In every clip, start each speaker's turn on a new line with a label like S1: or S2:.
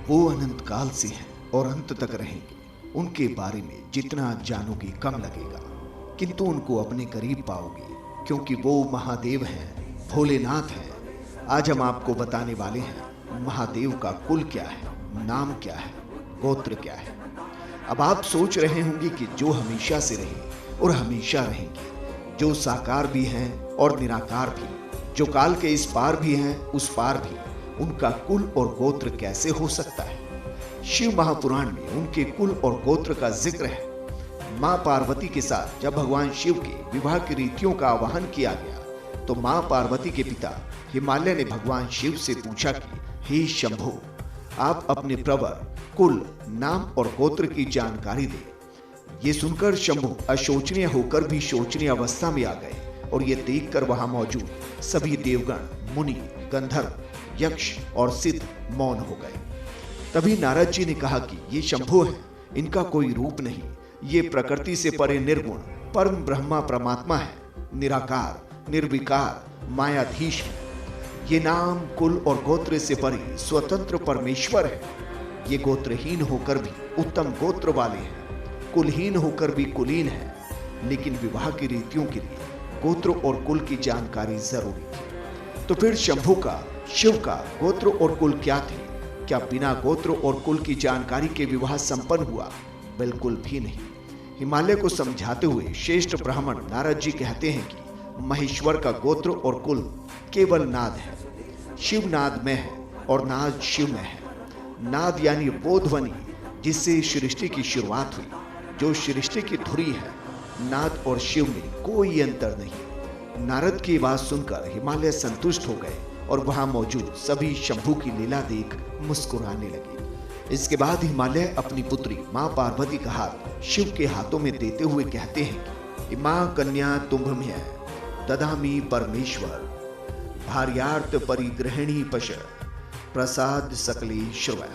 S1: वो अनंत काल से हैं और अंत तक रहेंगे। उनके बारे में जितना जानोगे कम लगेगा, किंतु उनको अपने करीब पाओगे, क्योंकि वो महादेव हैं, भोलेनाथ हैं। आज हम आपको बताने वाले हैं महादेव का कुल क्या है, नाम क्या है, गोत्र क्या है। अब आप सोच रहे होंगे कि जो हमेशा से रहे और हमेशा रहेंगे, जो साकार भी हैं और निराकार भी, जो काल के इस पार भी हैं उस पार भी, उनका कुल और गोत्र कैसे हो सकता है। शिव महापुराण में उनके कुल और गोत्र का जिक्र है। मां पार्वती के साथ जब भगवान शिव के विवाह की रीतियों का आवाहन किया गया, तो मां पार्वती के पिता हिमालय ने भगवान शिव से पूछा कि हे शंभो, आप अपने प्रवर, कुल, नाम और गोत्र की जानकारी दें। ये सुनकर शंभु अशोचनीय होकर भी शोचनीय अवस्था में आ गए और ये देखकर वहां मौजूद सभी देवगण, मुनि, गंधर्व, यक्ष और सिद्ध मौन हो गए। तभी नारद जी ने कहा कि ये शंभु हैं, इनका कोई रूप नहीं, ये प्रकृति से परे निर्गुण परम ब्रह्मा परमात्मा है, निराकार, निर्विकार, मायाधीश है। ये नाम, कुल और गोत्र से परे स्वतंत्र परमेश्वर है। ये गोत्रहीन होकर भी उत्तम गोत्र वाले हैं, कुलहीन होकर भी कुलीन है। लेकिन विवाह की रीतियों के लिए गोत्र और कुल की जानकारी जरूरी थी। तो फिर शंभु का, शिव का गोत्र और कुल क्या थे? क्या बिना गोत्र और कुल की जानकारी के विवाह संपन्न हुआ? बिल्कुल भी नहीं। हिमालय को समझाते हुए श्रेष्ठ ब्राह्मण नारद जी कहते हैं कि महेश्वर का गोत्र और कुल केवल नाद है। शिव नाद में है और नाद शिव में है। नाद यानी वो ध्वनि जिससे सृष्टि की शुरुआत हुई, जो सृष्टि की धुरी है। नाद और शिव में कोई अंतर नहीं। नारद की बात सुनकर हिमालय संतुष्ट हो गए और वहां मौजूद सभी शंभु की लीला देख मुस्कुराने लगे। इसके बाद हिमालय अपनी पुत्री मां पार्वती का हाथ शिव के हाथों में देते हुए कहते हैं कि मां कन्या तुम्भम्य ददामि परमेश्वर, भार्यार्थ परिग्रहिणी पश प्रसाद सकले श्रवय।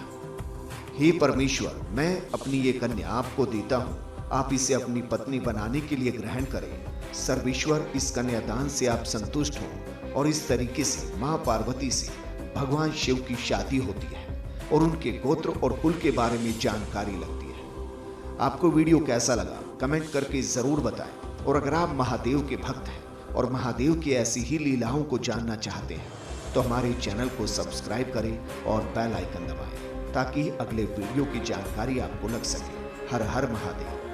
S1: हे परमेश्वर, मैं अपनी ये कन्या आपको देता हूँ, आप इसे अपनी पत्नी बनाने के लिए ग्रहण करें। सर्वेश्वर, इस कन्यादान से आप संतुष्ट हो। और इस तरीके से मां पार्वती से भगवान शिव की शादी होती है और उनके गोत्र और कुल के बारे में जानकारी लगती है। आपको वीडियो कैसा लगा कमेंट करके जरूर बताएं। और अगर आप महादेव के भक्त हैं और महादेव की ऐसी ही लीलाओं को जानना चाहते हैं, तो हमारे चैनल को सब्सक्राइब करें और बेल आइकन दबाएं, ताकि अगले वीडियो की जानकारी आपको लग सके। हर हर महादेव।